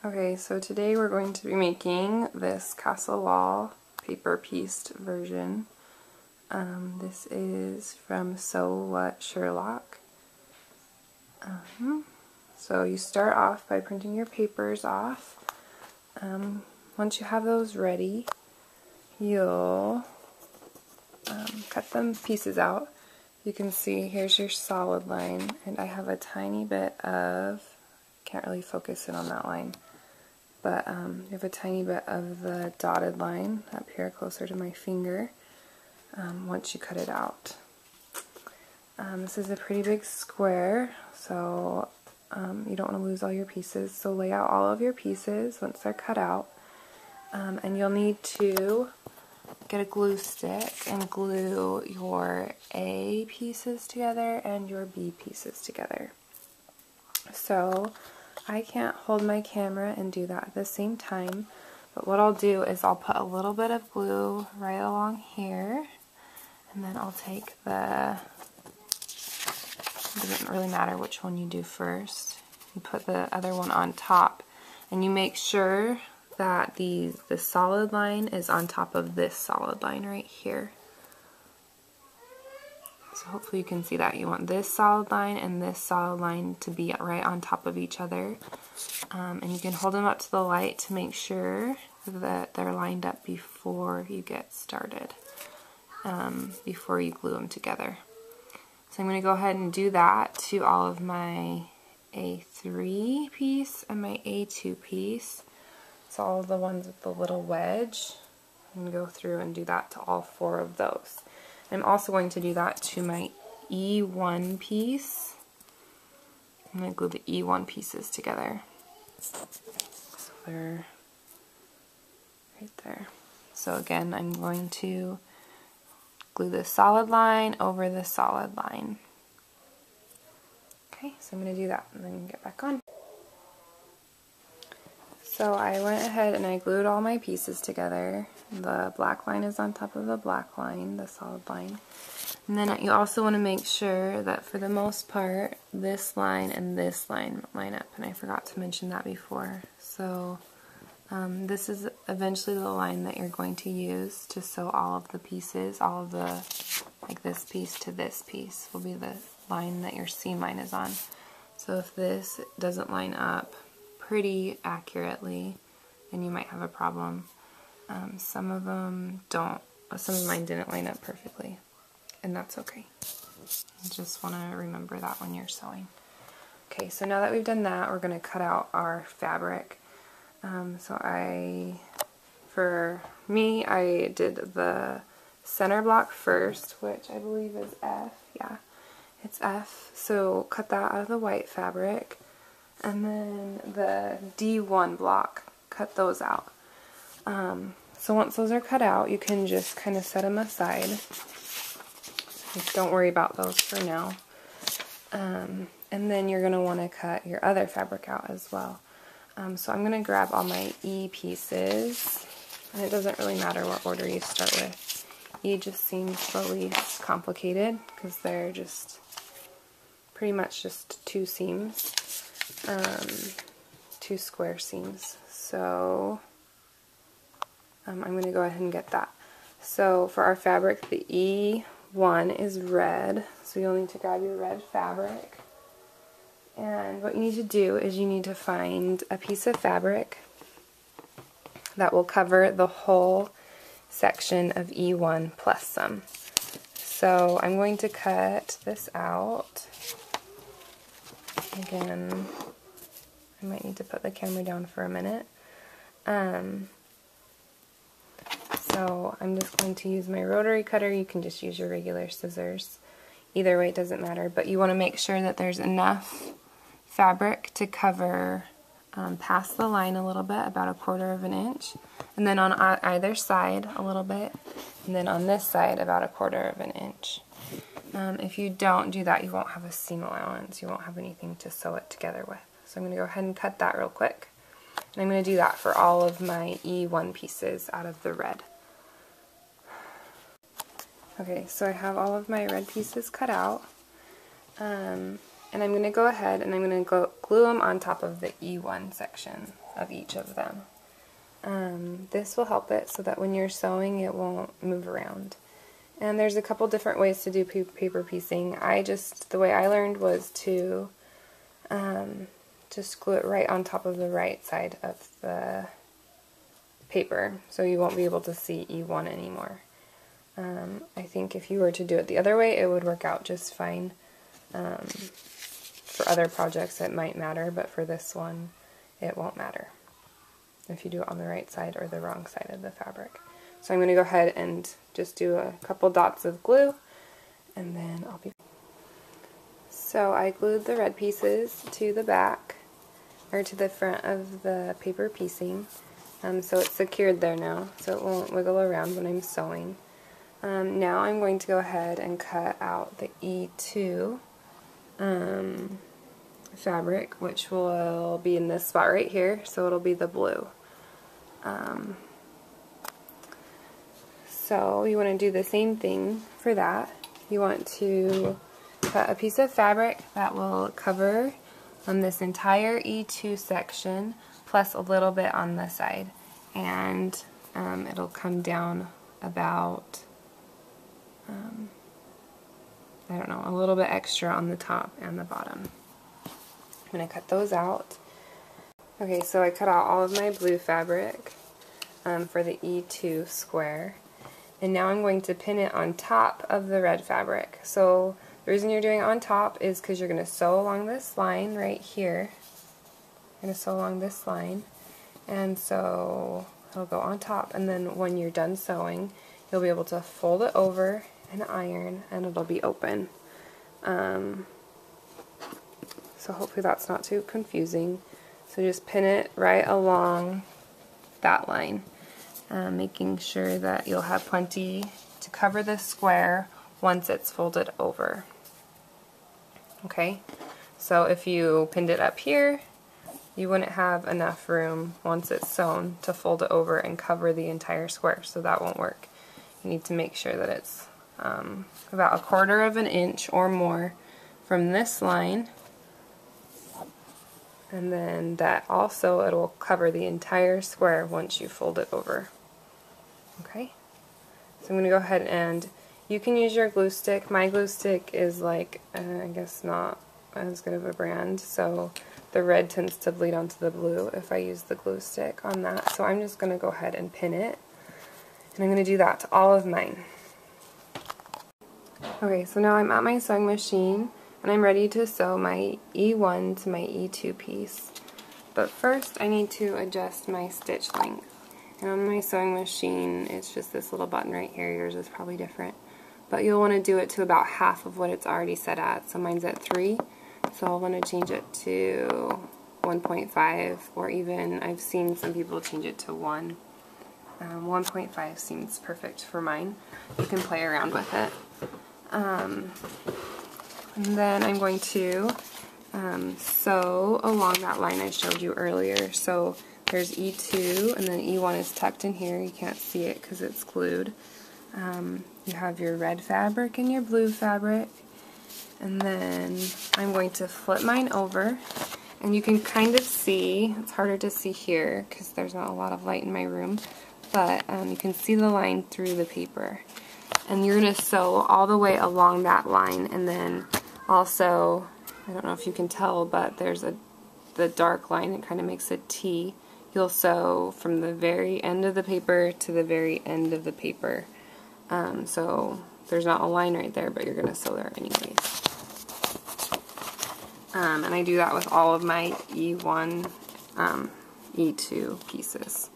Okay, so today we're going to be making this Castle Wall paper pieced version. This is from Sew What Sherlock. So you start off by printing your papers off. Once you have those ready, you'll cut them pieces out. You can see here's your solid line, and I have a tiny bit of, can't really focus in on that line, but you have a tiny bit of the dotted line up here closer to my finger once you cut it out. This is a pretty big square, so you don't want to lose all your pieces, so lay out all of your pieces once they're cut out, and you'll need to get a glue stick and glue your A pieces together and your B pieces together. So I can't hold my camera and do that at the same time, but what I'll do is I'll put a little bit of glue right along here, and then I'll take it doesn't really matter which one you do first. You put the other one on top, and you make sure that the solid line is on top of this solid line right here. So hopefully you can see that. You want this solid line and this solid line to be right on top of each other. And you can hold them up to the light to make sure that they're lined up before you get started, before you glue them together. So I'm going to go ahead and do that to all of my A3 piece and my A2 piece. So all of the ones with the little wedge. I'm going to go through and do that to all 4 of those. I'm also going to do that to my E1 piece. I'm going to glue the E1 pieces together. So they're right there. So again, I'm going to glue the solid line over the solid line. Okay, so I'm going to do that and then get back on. So I went ahead and I glued all my pieces together. The black line is on top of the black line, the solid line. And then you also want to make sure that for the most part, this line and this line line up. And I forgot to mention that before. So this is eventually the line that you're going to use to sew all of the pieces. All of the, like this piece to this piece will be the line that your seam line is on. So if this doesn't line up pretty accurately, then you might have a problem. Some of them don't. Some of mine didn't line up perfectly, and that's okay. You just want to remember that when you're sewing. Okay, so now that we've done that, we're going to cut out our fabric. For me, I did the center block first, which I believe is F. Yeah, it's F. So cut that out of the white fabric. And then the D1 block, cut those out. So once those are cut out, you can just kind of set them aside. Just don't worry about those for now. And then you're going to want to cut your other fabric out as well. So I'm going to grab all my E pieces, and it doesn't really matter what order you start with. E just seems the least complicated because they're just pretty much just 2 seams. 2 square seams. So I'm going to go ahead and get that. So for our fabric, the E1 is red, so you'll need to grab your red fabric. And what you need to do is you need to find a piece of fabric that will cover the whole section of E1 plus some. So I'm going to cut this out. Again, I might need to put the camera down for a minute. So I'm just going to use my rotary cutter. You can just use your regular scissors. Either way, it doesn't matter, but you want to make sure that there's enough fabric to cover past the line a little bit, about 1/4 inch, and then on either side a little bit, and then on this side about 1/4 inch. If you don't do that, you won't have a seam allowance. You won't have anything to sew it together with. So I'm going to go ahead and cut that real quick. And I'm going to do that for all of my E1 pieces out of the red. Okay, so I have all of my red pieces cut out. And I'm going to go ahead and I'm going to glue them on top of the E1 section. of each of them. This will help it so that when you're sewing it won't move around. And there's a couple different ways to do paper piecing. The way I learned was to just glue it right on top of the right side of the paper, so you won't be able to see E1 anymore. I think if you were to do it the other way, it would work out just fine. For other projects it might matter, but for this one it won't matter if you do it on the right side or the wrong side of the fabric. So I'm going to go ahead and just do a couple dots of glue, and then I'll be... So I glued the red pieces to the back, or to the front of the paper piecing, so it's secured there now, so it won't wiggle around when I'm sewing. Now I'm going to go ahead and cut out the E2 fabric, which will be in this spot right here, so it'll be the blue. So you want to do the same thing for that. You want to cut a piece of fabric that will cover this entire E2 section, plus a little bit on the side, and it'll come down about I don't know, a little bit extra on the top and the bottom. I'm going to cut those out. Okay, so I cut out all of my blue fabric for the E2 square, and now I'm going to pin it on top of the red fabric. So the reason you're doing it on top is because you're going to sew along this line right here. You're going to sew along this line, and so it'll go on top, and then when you're done sewing, you'll be able to fold it over and iron, and it'll be open. So hopefully that's not too confusing. So just pin it right along that line, making sure that you'll have plenty to cover this square once it's folded over. Okay, so if you pinned it up here, you wouldn't have enough room once it's sewn to fold it over and cover the entire square, so that won't work. You need to make sure that it's about 1/4 of an inch or more from this line, and then that also it will cover the entire square once you fold it over. Okay, so I'm going to go ahead, and you can use your glue stick. My glue stick is like I guess not as good of a brand, so the red tends to bleed onto the blue if I use the glue stick on that. So I'm just going to go ahead and pin it, and I'm going to do that to all of mine. Okay, so now I'm at my sewing machine, and I'm ready to sew my E1 to my E2 piece. But first I need to adjust my stitch length. And on my sewing machine, it's just this little button right here. Yours is probably different. But you'll want to do it to about half of what it's already set at. So mine's at 3, so I'll want to change it to 1.5, or even I've seen some people change it to 1. 1.5 seems perfect for mine. You can play around with it. And then I'm going to sew along that line I showed you earlier. So there's E2, and then E1 is tucked in here. You can't see it because it's glued. You have your red fabric and your blue fabric, and then I'm going to flip mine over, and you can kind of see, it's harder to see here because there's not a lot of light in my room, but you can see the line through the paper. And you're going to sew all the way along that line, and then also, I don't know if you can tell, but there's the dark line that kind of makes a T. You'll sew from the very end of the paper to the very end of the paper. So there's not a line right there, but you're going to sew there anyways. And I do that with all of my E1, E2 pieces.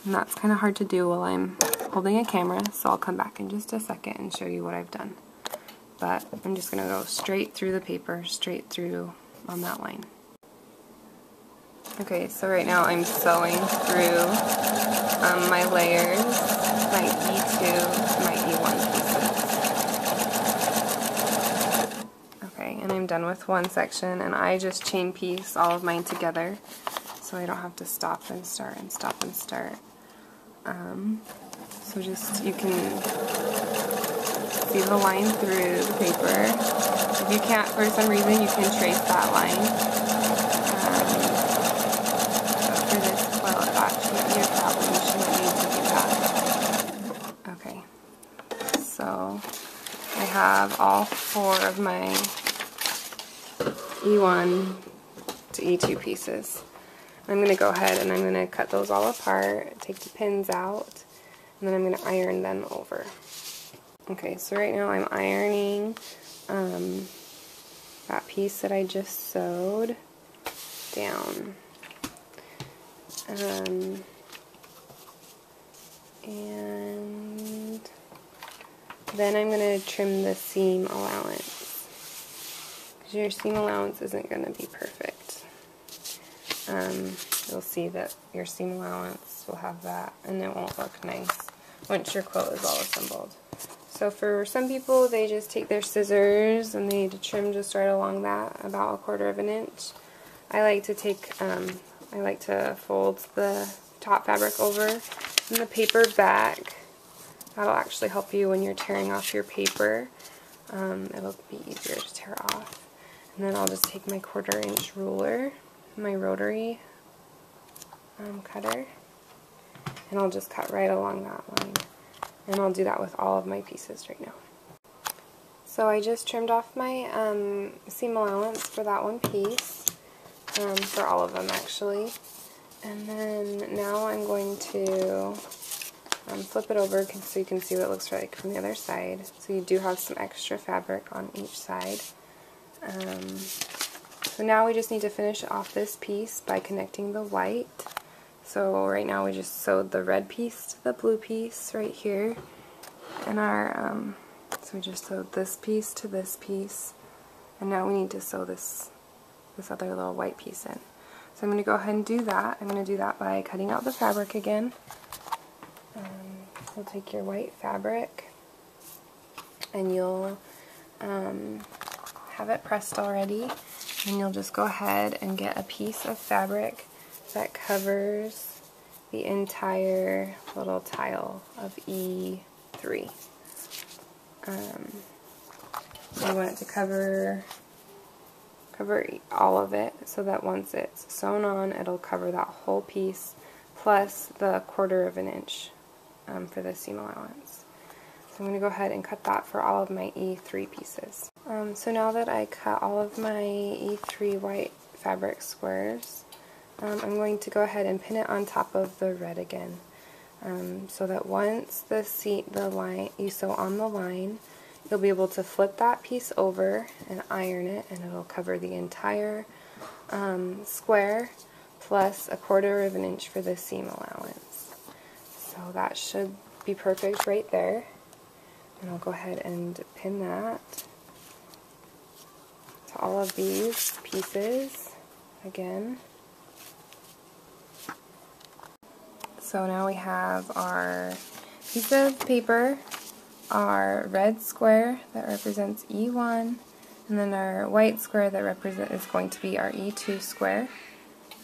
And that's kind of hard to do while I'm holding a camera, so I'll come back in just a second and show you what I've done. But I'm just going to go straight through the paper, straight through on that line. Okay, so right now I'm sewing through my layers, my E2 to my E1 pieces. Okay, and I'm done with one section, and I just chain piece all of mine together so I don't have to stop and start and stop and start. So just, you can see the line through the paper. If you can't, for some reason, you can trace that line. So if for So I have all 4 of my E1 to E2 pieces. I'm going to go ahead and I'm going to cut those all apart, take the pins out, and then I'm going to iron them over. Okay, so right now I'm ironing that piece that I just sewed down. And then I'm going to trim the seam allowance, because your seam allowance isn't going to be perfect. You'll see that your seam allowance will have that, and it won't look nice once your quilt is all assembled. So for some people, they just take their scissors and they trim just right along that, about 1/4 of an inch. I like to fold the top fabric over and the paper back. That'll actually help you when you're tearing off your paper. It'll be easier to tear off. And then I'll just take my 1/4 inch ruler, my rotary cutter, and I'll just cut right along that line. And I'll do that with all of my pieces right now. So I just trimmed off my seam allowance for that one piece, for all of them actually. And then now I'm going to flip it over so you can see what it looks like from the other side. So you do have some extra fabric on each side. So now we just need to finish off this piece by connecting the white. So right now we just sewed the red piece to the blue piece right here. And so we just sewed this piece to this piece. And now we need to sew this other little white piece in. So I'm going to go ahead and do that. I'm going to do that by cutting out the fabric again. You'll take your white fabric and you'll have it pressed already, and you'll just go ahead and get a piece of fabric that covers the entire little tile of E3. You want it to cover all of it, so that once it's sewn on, it'll cover that whole piece plus the 1/4 of an inch for the seam allowance. So I'm going to go ahead and cut that for all of my E3 pieces. So now that I cut all of my E3 white fabric squares, I'm going to go ahead and pin it on top of the red again, so that once you sew on the line, you'll be able to flip that piece over and iron it, and it'll cover the entire square plus 1/4 of an inch for the seam allowance. So that should be perfect right there. And I'll go ahead and pin that to all of these pieces again. So now we have our piece of paper, our red square that represents E1, and then our white square that is going to be our E2 square.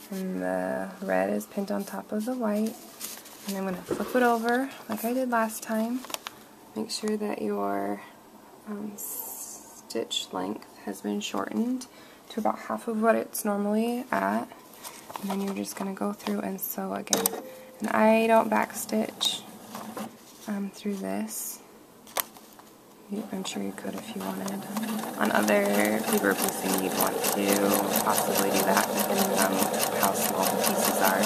And the red is pinned on top of the white. And I'm going to flip it over like I did last time. Make sure that your stitch length has been shortened to about half of what it's normally at. And then you're just going to go through and sew again. And I don't backstitch through this. I'm sure you could if you wanted. On other paper piecing, you'd want to possibly do that depending on how small the pieces are.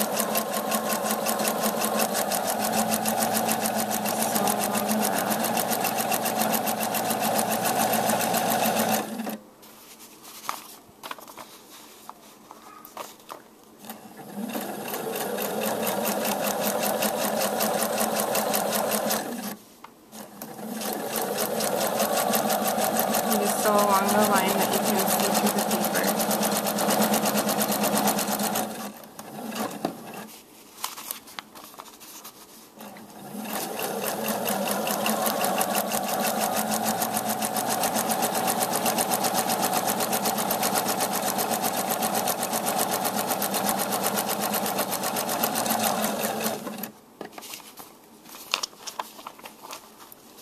Along the line that you can see through the paper.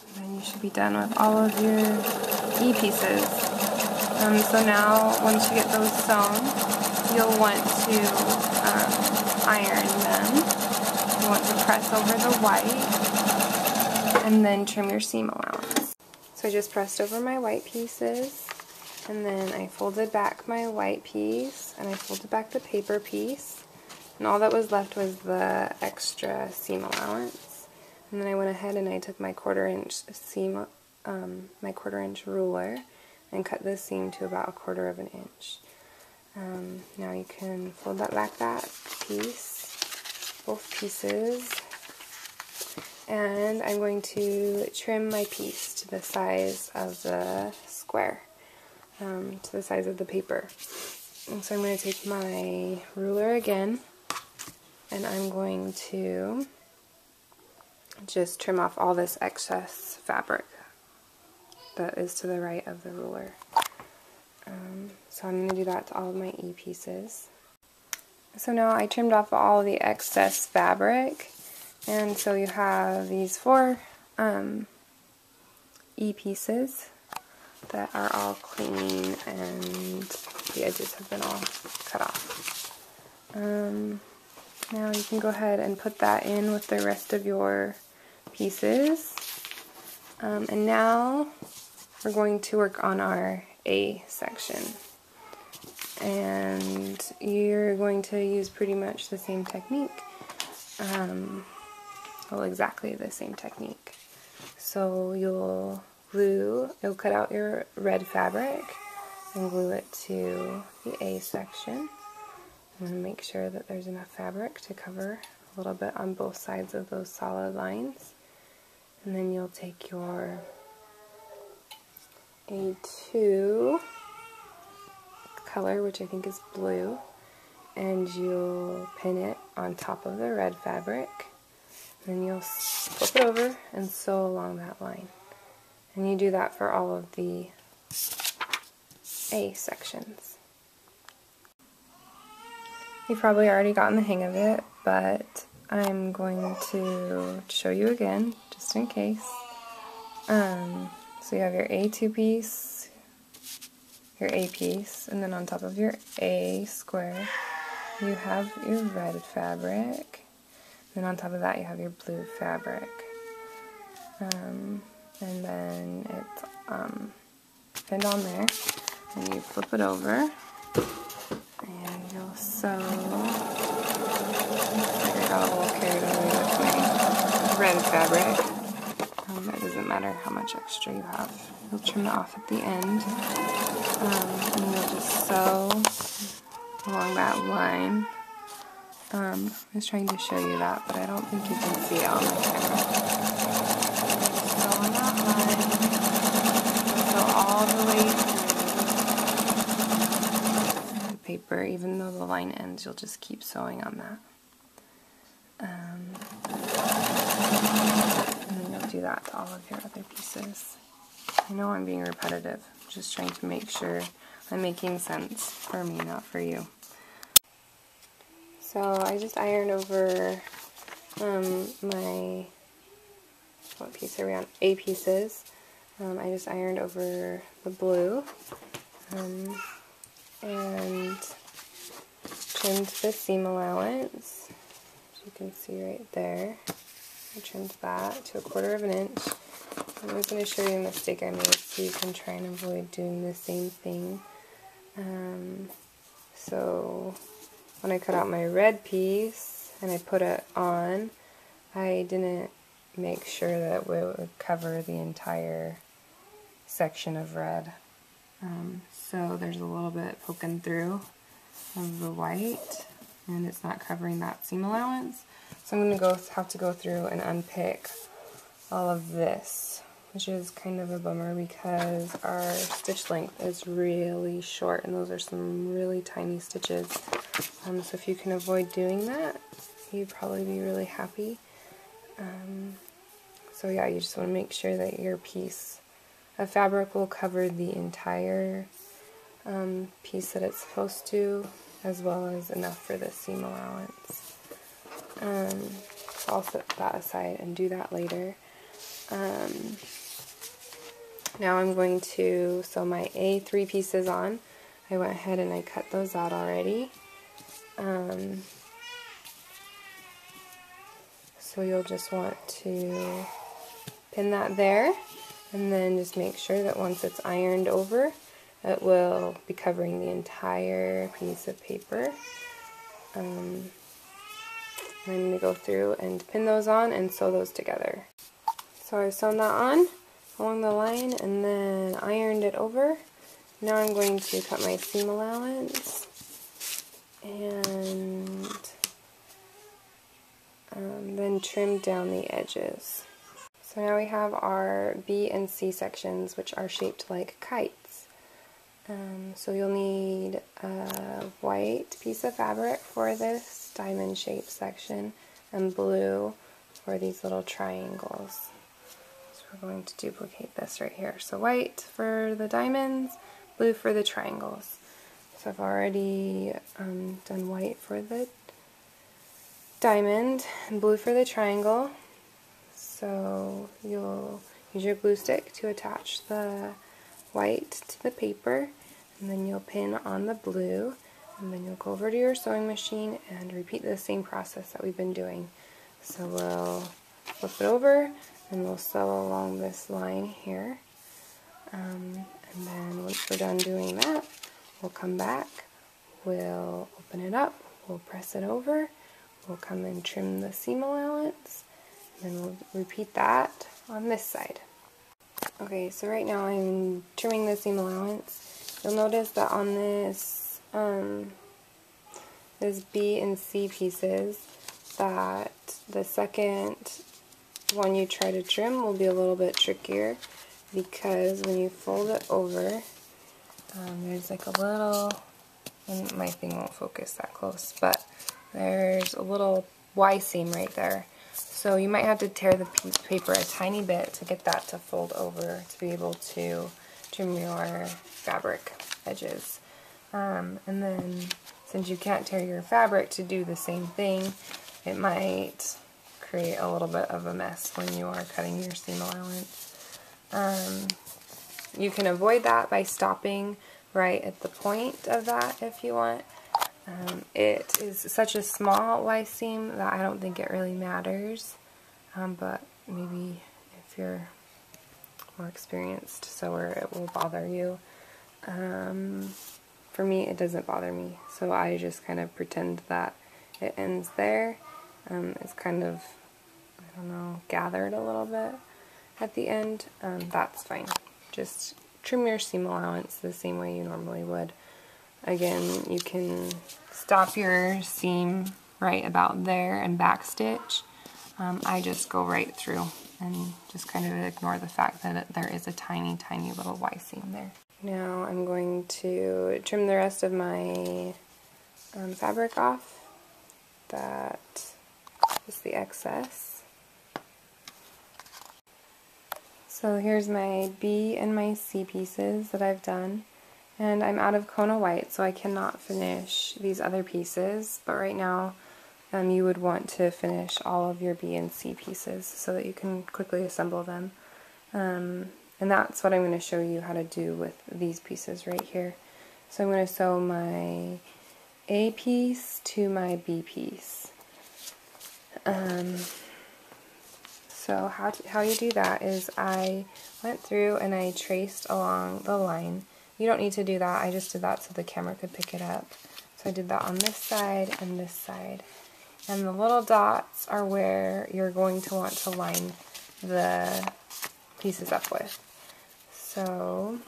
And then you should be done with all of your E pieces. So now, once you get those sewn, you'll want to iron them. You want to press over the white and then trim your seam allowance. So I just pressed over my white pieces, and then I folded back my white piece, and I folded back the paper piece, and all that was left was the extra seam allowance. And then I went ahead and I took my 1/4 inch seam, my 1/4 inch ruler, and cut this seam to about 1/4 inch. Now you can fold that piece, both pieces, and I'm going to trim my piece to the size of the square, to the size of the paper. And so I'm going to take my ruler again, and I'm going to just trim off all this excess fabric that is to the right of the ruler. So I'm going to do that to all of my E pieces. So now I trimmed off all the excess fabric, and so you have these 4 E pieces that are all clean and the edges have been all cut off. Now you can go ahead and put that in with the rest of your pieces. And now we're going to work on our A section. And you're going to use pretty much the same technique. Well, exactly the same technique. So you'll cut out your red fabric and glue it to the A section. I'm going to make sure that there's enough fabric to cover a little bit on both sides of those solid lines. And then you'll take your A2 color, which I think is blue, and you'll pin it on top of the red fabric. Then you'll flip it over and sew along that line. And you do that for all of the A sections. You've probably already gotten the hang of it, but I'm going to show you again, just in case. So you have your A2 piece, your A piece, and then on top of your A square, you have your red fabric. Then on top of that, you have your blue fabric. And then it's pinned on there, and you flip it over, and you'll sew. I got a little carried away with my red fabric. It doesn't matter how much extra you have. You'll trim it off at the end, and you'll just sew along that line. I was trying to show you that, but I don't think you can see it on the camera. Sew on that line. Sew all the way through the paper. Even though the line ends, you'll just keep sewing on that. And then you'll do that to all of your other pieces. I know I'm being repetitive. I'm just trying to make sure I'm making sense for me, not for you. So I just ironed over my, what piece are we on? A pieces. I just ironed over the blue and trimmed the seam allowance, as you can see right there. I trimmed that to 1/4 inch. I'm just going to show you a mistake I made so you can try and avoid doing the same thing. So when I cut out my red piece and I put it on, I didn't make sure that it would cover the entire section of red. So there's a little bit poking through of the white, and it's not covering that seam allowance. So I'm going to have to go through and unpick all of this, which is kind of a bummer because our stitch length is really short, and those are some really tiny stitches. So if you can avoid doing that, you'd probably be really happy. So yeah, you just want to make sure that your piece of fabric will cover the entire piece that it's supposed to, as well as enough for the seam allowance. So I'll set that aside and do that later. Now I'm going to sew my A3 pieces on. I went ahead and I cut those out already. So you'll just want to pin that there, And then just make sure that once it's ironed over, it will be covering the entire piece of paper. I'm going to go through and pin those on and sew those together. So I've sewn that on along the line and then ironed it over. Now I'm going to cut my seam allowance and then trim down the edges. So now we have our B and C sections, which are shaped like kites. So you'll need a white piece of fabric for this diamond shaped section and blue for these little triangles. So we're going to duplicate this right here. So white for the diamonds, blue for the triangles. So I've already done white for the diamond and blue for the triangle. So you'll use your glue stick to attach the white to the paper, and then you'll pin on the blue, and then you'll go over to your sewing machine and repeat the same process that we've been doing. So we'll flip it over and we'll sew along this line here, and then once we're done doing that, we'll come back, we'll open it up, we'll press it over, we'll come and trim the seam allowance, and then we'll repeat that on this side. Okay, so right now I'm trimming the seam allowance. You'll notice that on this this B and C pieces, that the second one you try to trim will be a little bit trickier, because when you fold it over, there's like a little, and my thing won't focus that close, but there's a little Y seam right there. So you might have to tear the piece of paper a tiny bit to get that to fold over to be able to trim your fabric edges. And then since you can't tear your fabric to do the same thing, it might create a little bit of a mess when you are cutting your seam allowance. You can avoid that by stopping right at the point of that if you want. It is such a small Y seam that I don't think it really matters, but maybe if you're more experienced sewer it will bother you. For me it doesn't bother me, so I just kind of pretend that it ends there. It's kind of, I don't know, gathered a little bit at the end. That's fine. Just trim your seam allowance the same way you normally would. Again, you can stop your seam right about there and backstitch. I just go right through and just kind of ignore the fact that there is a tiny, tiny little Y seam there. Now I'm going to trim the rest of my fabric off. That is the excess. So here's my B and my C pieces that I've done. And I'm out of Kona white, so I cannot finish these other pieces, but right now you would want to finish all of your B and C pieces so that you can quickly assemble them. And that's what I'm going to show you how to do with these pieces right here. So I'm going to sew my A piece to my B piece. So how you do that is I went through and I traced along the line. You don't need to do that, I just did that so the camera could pick it up. So I did that on this side and this side. And the little dots are where you're going to want to line the pieces up with. So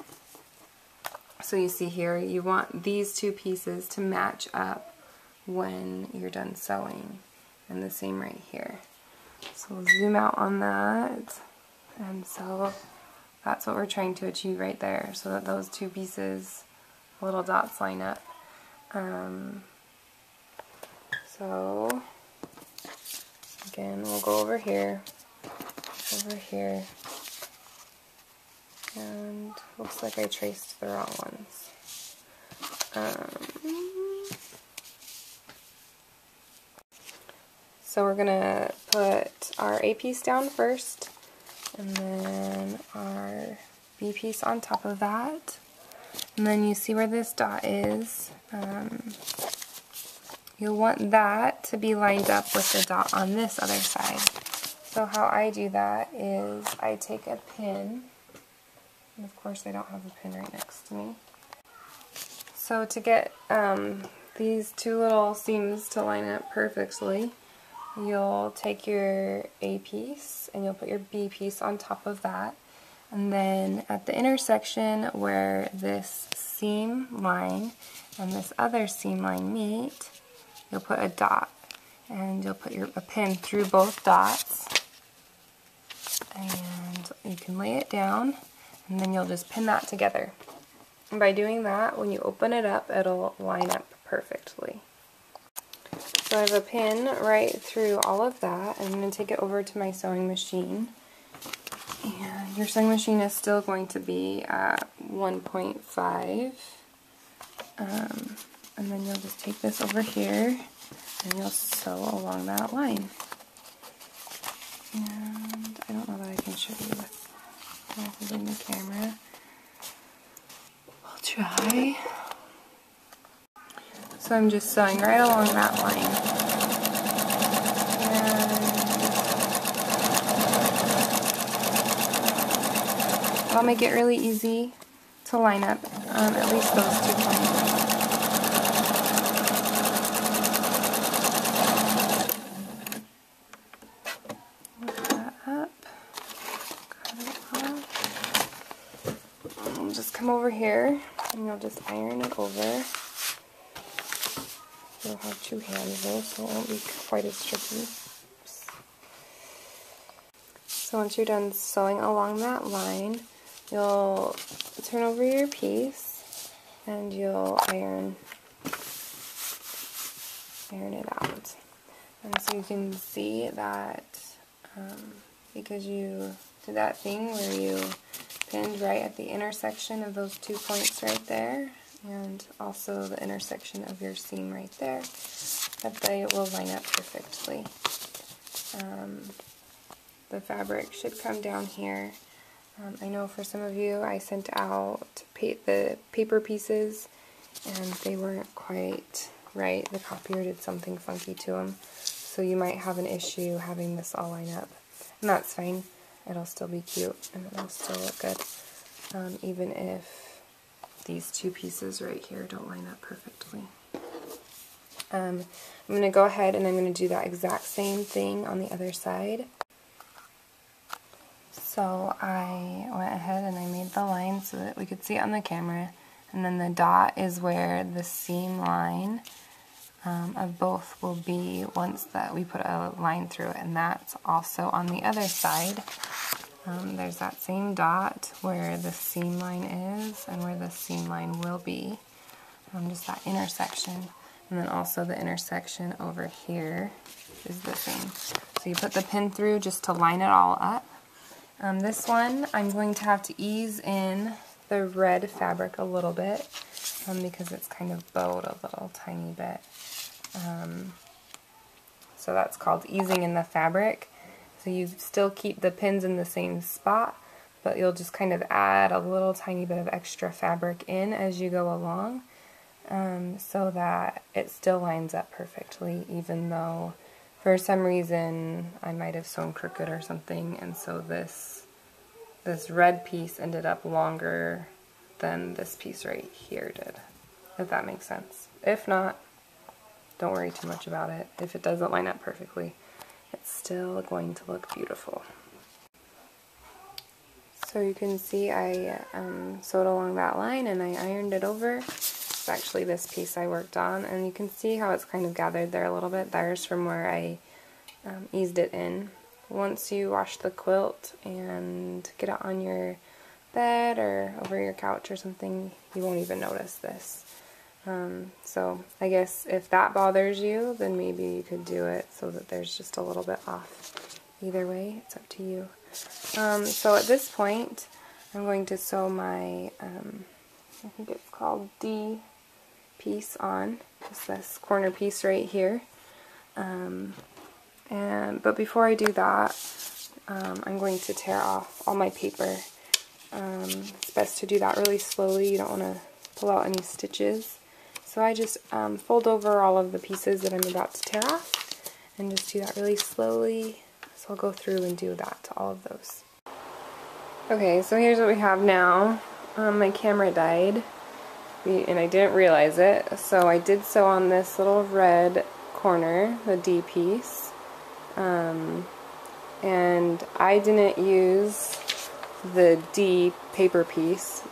you see here, you want these two pieces to match up when you're done sewing. And the same right here. So we'll zoom out on that. And so that's what we're trying to achieve right there, so that those two pieces, little dots, line up. So again, we'll go over here, and looks like I traced the wrong ones. So we're gonna put our A piece down first, and then our B piece on top of that. And then you see where this dot is. You'll want that to be lined up with the dot on this other side. So how I do that is I take a pin And of course I don't have a pin right next to me. So to get these two little seams to line up perfectly, you'll take your A piece and you'll put your B piece on top of that. And then at the intersection where this seam line and this other seam line meet, you'll put a dot. And you'll put a pin through both dots. And you can lay it down, and then you'll just pin that together. And by doing that, when you open it up, it'll line up perfectly. So I have a pin right through all of that. I'm going to take it over to my sewing machine. And your sewing machine is still going to be at 1.5. And then you'll just take this over here and you'll sew along that line. And I don't know that I can show you with holding the camera. I'll try. So I'm just sewing right along that line. And that'll make it really easy to line up at least those 2 points. Come over here and you'll just iron it over. You'll have 2 hands though, so it won't be quite as tricky. Oops. So once you're done sewing along that line, you'll turn over your piece and you'll iron it out. And so you can see that because you did that thing where you pinned right at the intersection of those 2 points right there, and also the intersection of your seam right there, that they will line up perfectly. The fabric should come down here. I know for some of you I sent out the paper pieces and they weren't quite right. The copier did something funky to them, so you might have an issue having this all line up, and that's fine. It'll still be cute and it'll still look good, even if these 2 pieces right here don't line up perfectly. I'm going to go ahead and I'm going to do that exact same thing on the other side. So I went ahead and I made the line so that we could see it on the camera, and then the dot is where the seam line of both will be once that we put a line through it, and that's also on the other side. There's that same dot where the seam line is and where the seam line will be, just that intersection, and then also the intersection over here is the same. So you put the pin through just to line it all up. This one I'm going to have to ease in the red fabric a little bit because it's kind of bowed a little tiny bit. So that's called easing in the fabric. So you still keep the pins in the same spot, but you'll just kind of add a little tiny bit of extra fabric in as you go along, so that it still lines up perfectly, even though for some reason I might have sewn crooked or something, and so this red piece ended up longer than this piece right here did, if that makes sense. If not, don't worry too much about it. If it doesn't line up perfectly, it's still going to look beautiful. So you can see I sewed along that line and I ironed it over. It's actually this piece I worked on, and you can see how it's kind of gathered there a little bit. There's from where I eased it in. Once you wash the quilt and get it on your bed or over your couch or something, you won't even notice this. So I guess if that bothers you, then maybe you could do it so that there's just a little bit off. Either way, it's up to you. So at this point, I'm going to sew my, I think it's called D piece on, just this corner piece right here. But before I do that, I'm going to tear off all my paper. It's best to do that really slowly. You don't want to pull out any stitches. So I just fold over all of the pieces that I'm about to tear off and just do that really slowly. So I'll go through and do that to all of those. Okay, so here's what we have now. My camera died, and I didn't realize it, so I did sew on this little red corner, the D piece, and I didn't use the D paper piece.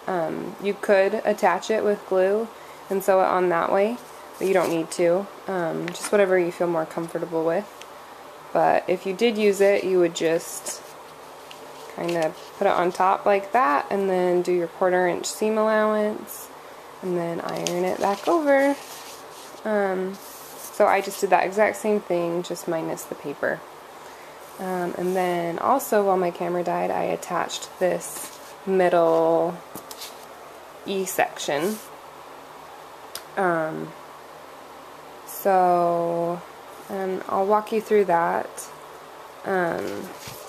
You could attach it with glue and sew it on that way, but you don't need to. Just whatever you feel more comfortable with. But if you did use it, you would just kind of put it on top like that, and then do your 1/4 inch seam allowance, and then iron it back over. So I just did that exact same thing, just minus the paper. And then also, while my camera died, I attached this middle E section. I'll walk you through that.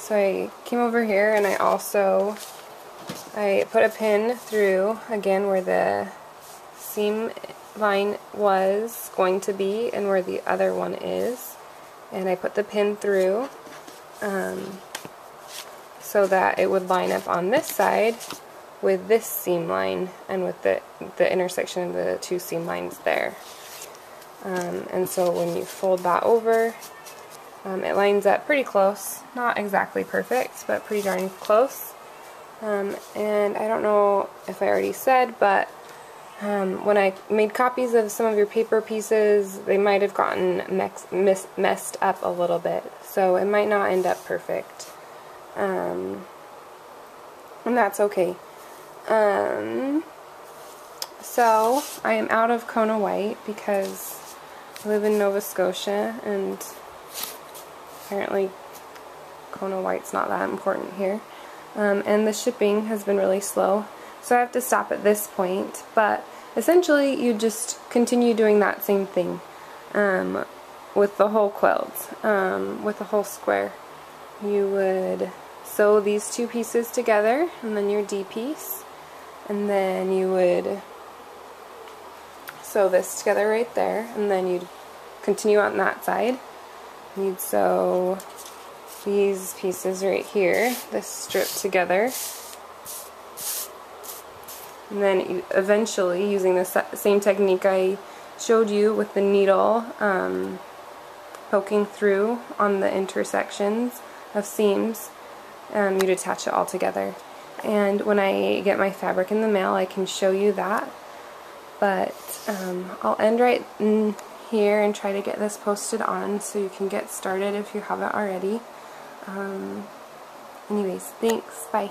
So I came over here, and I put a pin through, again, where the seam line was going to be and where the other one is. And I put the pin through so that it would line up on this side with this seam line and with the intersection of the two seam lines there. And so when you fold that over, it lines up pretty close. Not exactly perfect, but pretty darn close. And I don't know if I already said, but when I made copies of some of your paper pieces, they might have gotten messed up a little bit. So it might not end up perfect. And that's okay. So I am out of Kona White because I live in Nova Scotia, and apparently Kona White's not that important here. And the shipping has been really slow, so I have to stop at this point. But essentially you just continue doing that same thing with the whole quilt, with the whole square. You would sew these two pieces together, and then your D piece, and then you would sew this together right there, and then you'd continue on that side. You'd sew these pieces right here, this strip together, and then you eventually, using the same technique I showed you with the needle poking through on the intersections of seams, you'd attach it all together. And when I get my fabric in the mail, I can show you that. But I'll end right in here and try to get this posted on so you can get started if you haven't already. Anyways, thanks. Bye.